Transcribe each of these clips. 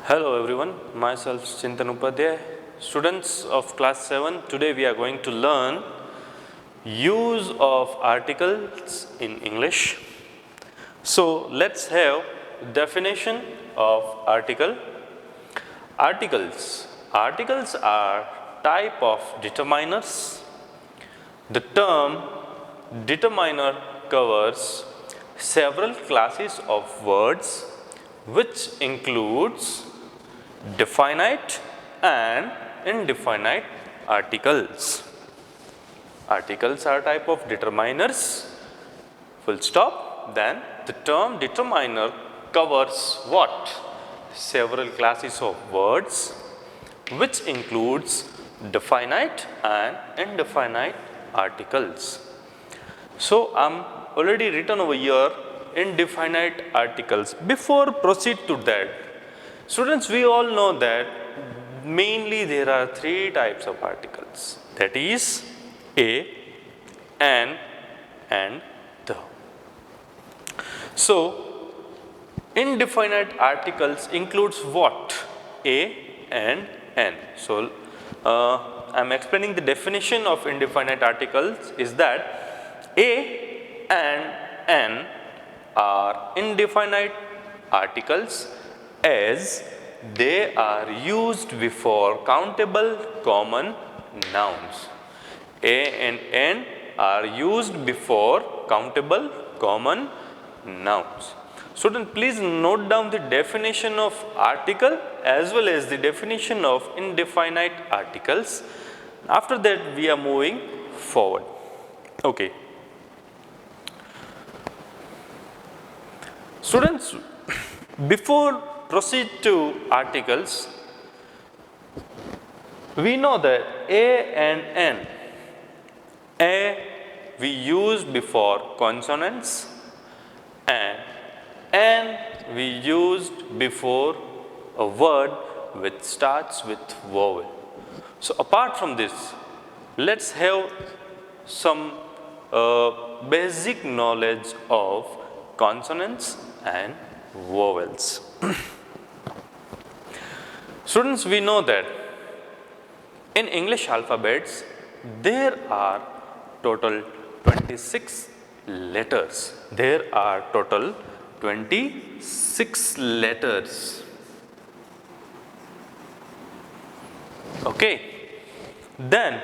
Hello everyone, myself Chintan Upadhyay. Students of class 7, today we are going to learn use of articles in English. So let's have definition of article. Articles are type of determiners. The term determiner covers several classes of words which includes definite and indefinite articles. Articles are type of determiners, full stop. Then the term determiner covers what? Several classes of words which includes definite and indefinite articles. So I'm already written over here indefinite articles. Before proceed to that, students, we all know that mainly there are three types of articles, that is a, an and the. So indefinite articles includes what? A and an. So I'm explaining the definition of indefinite articles is that a and an are indefinite articles as they are used before countable common nouns. A and n are used before countable common nouns. Student, please note down the definition of article as well as the definition of indefinite articles. After that, we are moving forward. Okay. Students, before proceed to articles, we know that a and n. A we use before consonants and n we used before a word which starts with vowel. So apart from this, let's have some basic knowledge of consonants and vowels. Students, we know that in English alphabets there are total 26 letters. There are total 26 letters. Okay. Then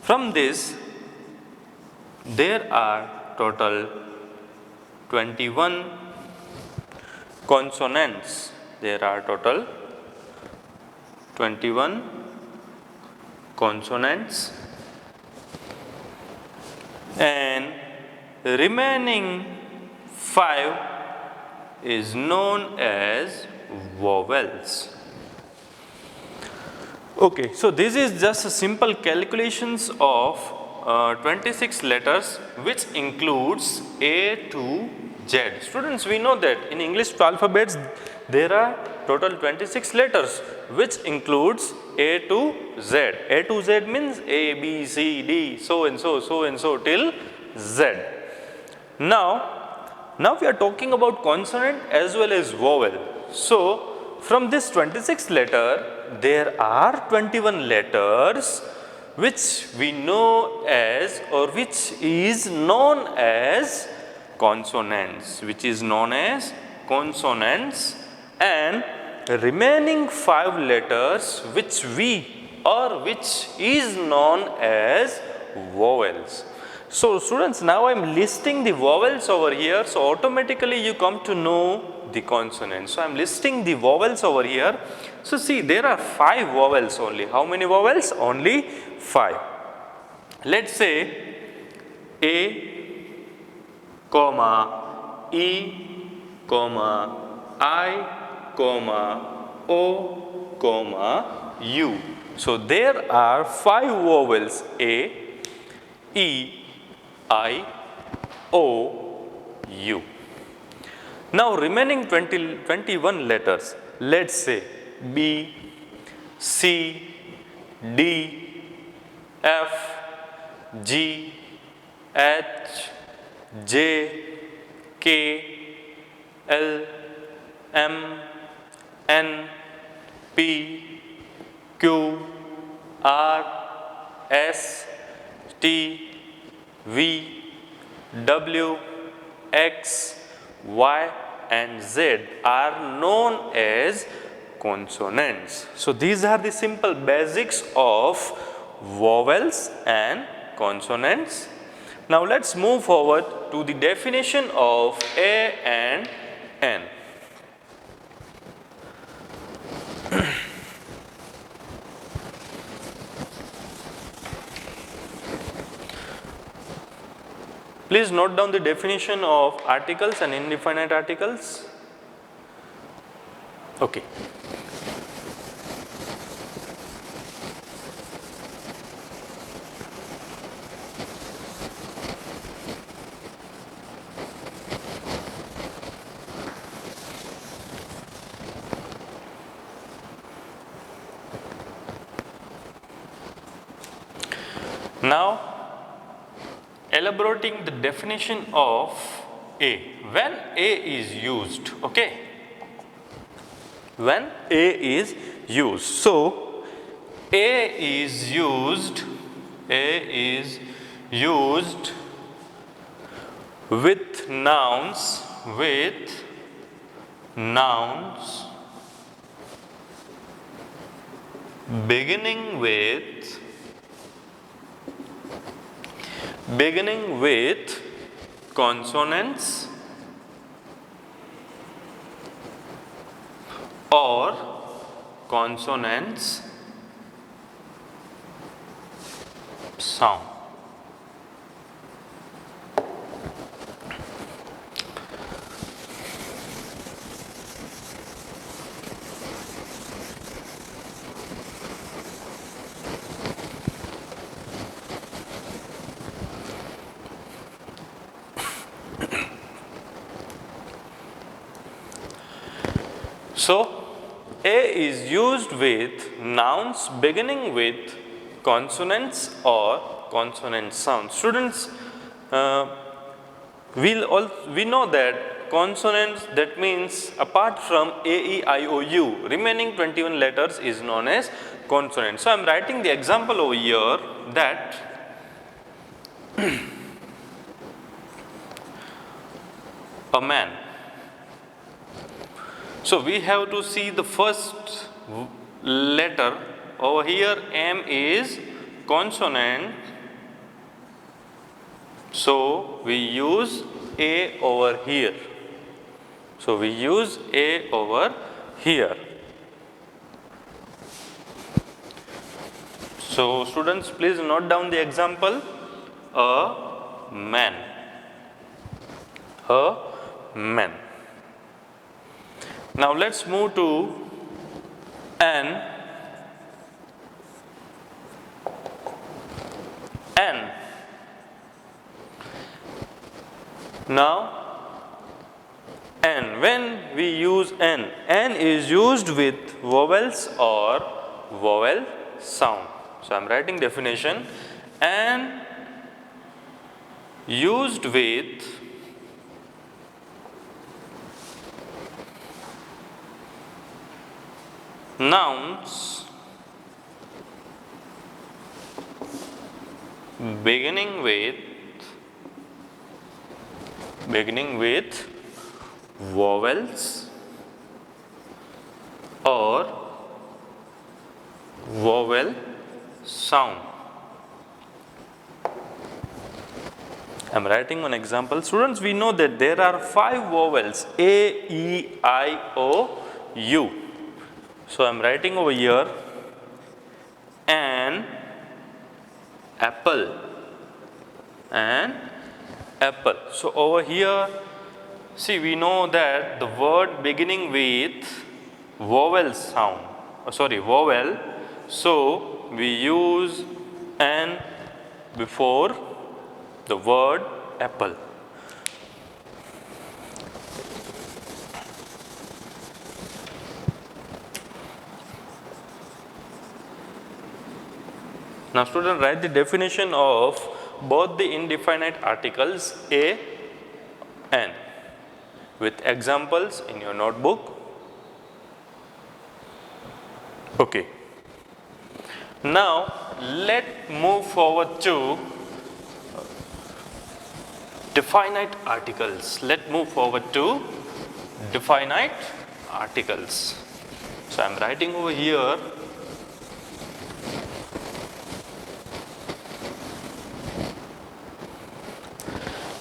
from this there are total 21 consonants. There are total 21 consonants and remaining 5 is known as vowels. Okay, so this is just a simple calculations of 26 letters which includes A to Z. Students, we know that in English alphabets there are total 26 letters which includes A to Z. A to Z means A, B, C, D, so and so till Z. Now we are talking about consonant as well as vowel. So from this 26 letter there are 21 letters which we know as or which is known as consonants, and remaining 5 letters which is known as vowels. So students, now I am listing the vowels over here, so automatically you come to know the consonants. So I am listing the vowels over here. So see, there are 5 vowels only. How many vowels? Only 5. Let's say A, comma, E, comma, I, comma, O, comma, U. So there are 5 vowels: A, E, I, O, U. Now remaining 21 letters, let's say B, C, D, F, G, H, J, K, L, M, N, P, Q, R, S, T, V, W, X, Y and Z are known as consonants. So these are the simple basics of vowels and consonants. Now let's move forward to the definition of A and N. Please note down the definition of articles and indefinite articles. Okay. Now elaborating the definition of A. When A is used, okay, when A is used. So A is used with nouns beginning with consonants or consonants sound. So A is used with nouns beginning with consonants or consonant sounds. Students, we know that consonants, that means apart from A, E, I, O, U, remaining 21 letters is known as consonant. So I am writing the example over here that a man. So we have to see the first letter over here. M is consonant, so we use A over here. So we use A over here. So students, please note down the example. A man. A man. Now let's move to N. N. Now N, when we use N, N is used with vowels or vowel sound. So I am writing definition. N used with nouns beginning with vowels or vowel sound. I am writing one example. Students, we know that there are 5 vowels: A, E, I, O, U. So I am writing over here an apple, an apple. So over here, see, we know that the word beginning with vowel sound, vowel, so we use an before the word apple. Now student, write the definition of both the indefinite articles A, N with examples in your notebook. Okay. Now let move forward to definite articles. Let move forward to definite articles. So I am writing over here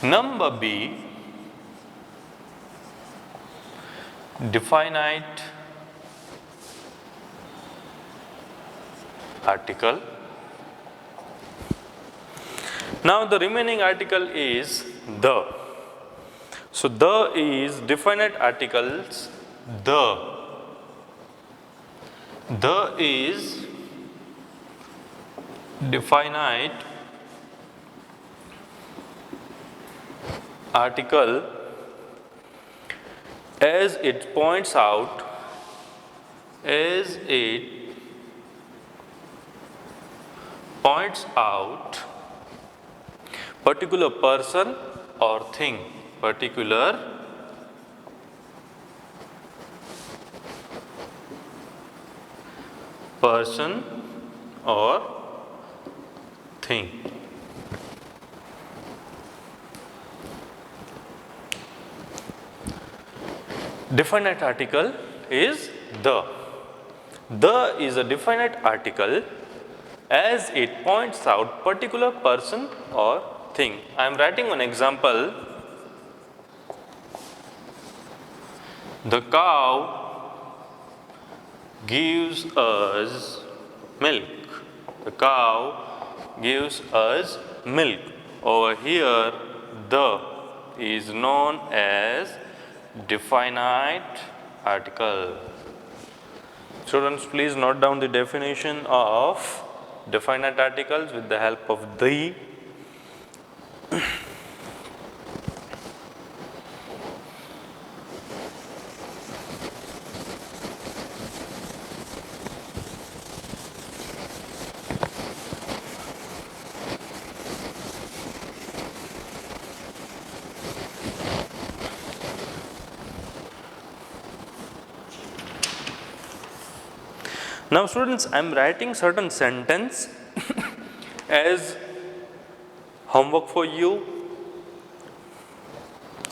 number B, definite article. Now the remaining article is the. So the is definite articles, the. The is definite article as it points out, particular person or thing, particular person or thing. Definite article is the. The is a definite article as it points out particular person or thing. I am writing an example. The cow gives us milk. The cow gives us milk. Over here, the is known as definite article. Students, please note down the definition of definite articles with the help of the. Now students, I am writing certain sentence as homework for you,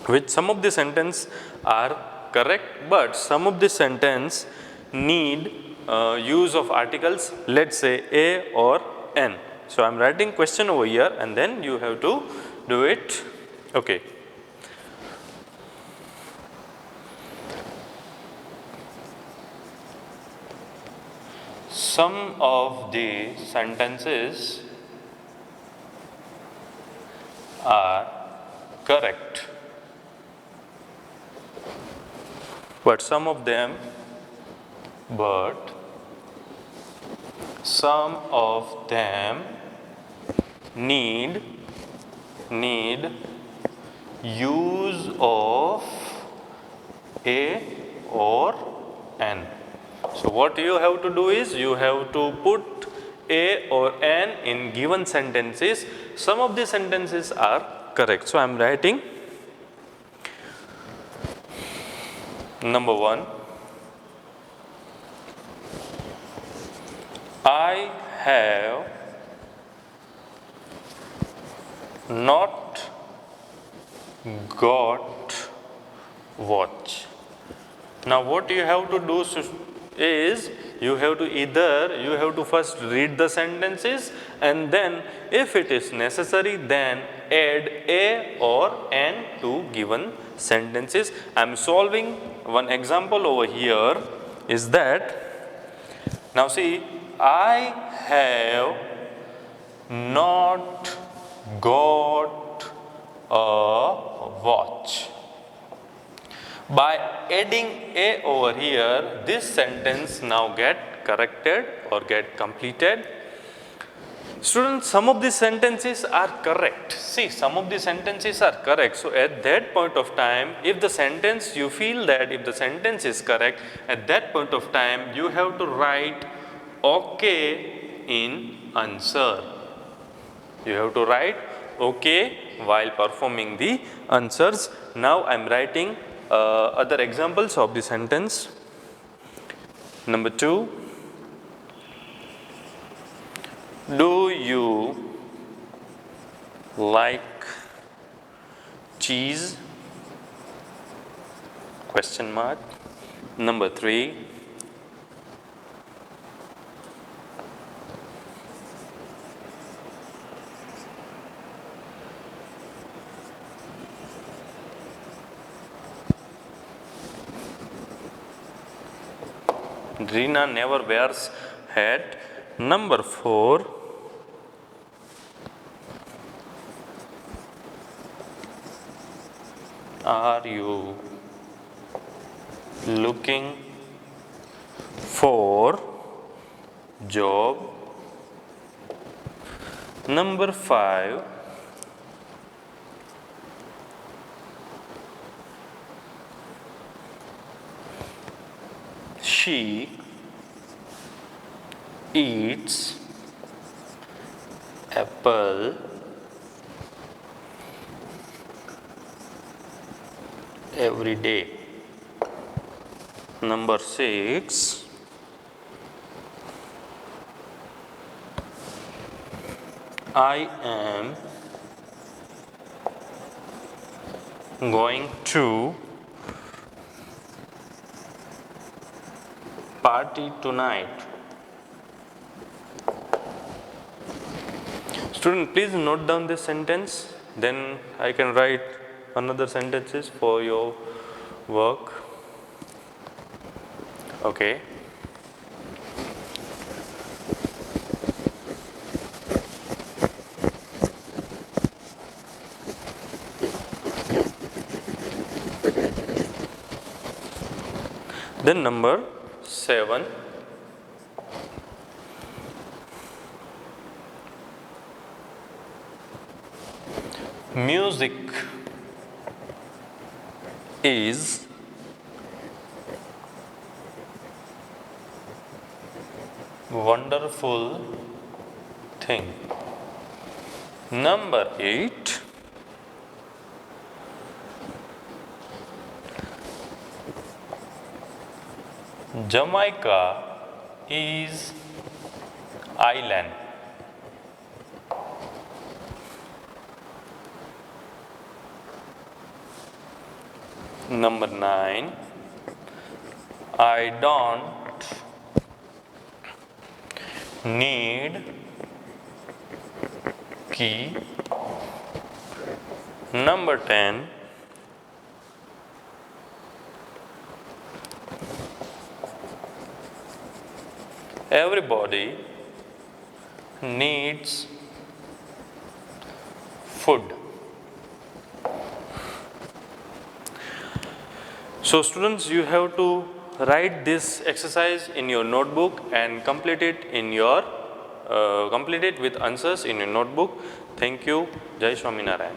which some of the sentence are correct, but some of the sentence need use of articles, let's say a or n. So I am writing question over here and then you have to do it. Okay. Some of the sentences are correct, but some of them need use of a or n. So what you have to do is you have to put a or n in given sentences. Some of the sentences are correct. So I am writing number 1. I have not got watch. Now what you have to do is you have to first read the sentences and then if it is necessary then add a or n to given sentences. I am solving one example over here is that, now see, I have not got a watch. By adding a over here, this sentence now get corrected or get completed. Students, some of these sentences are correct. See, some of the sentences are correct. So at that point of time, if the sentence, you feel that if the sentence is correct, at that point of time, you have to write okay in answer. You have to write okay while performing the answers. Now I am writing other examples of the sentence. Number 2, Do you like cheese? Question mark. Number 3. Reena never wears hat. Number 4. Are you looking for job? Number 5. She eats apple every day. Number 6. I am going to party tonight. Student, please note down this sentence, then I can write another sentences for your work. Okay. Then number 7. Music is wonderful thing. Number 8. Jamaica is island. Number 9. I don't need key. Number 10. Everybody needs food. So students, you have to write this exercise in your notebook and complete it with answers in your notebook. Thank you. Jai Swaminarayan.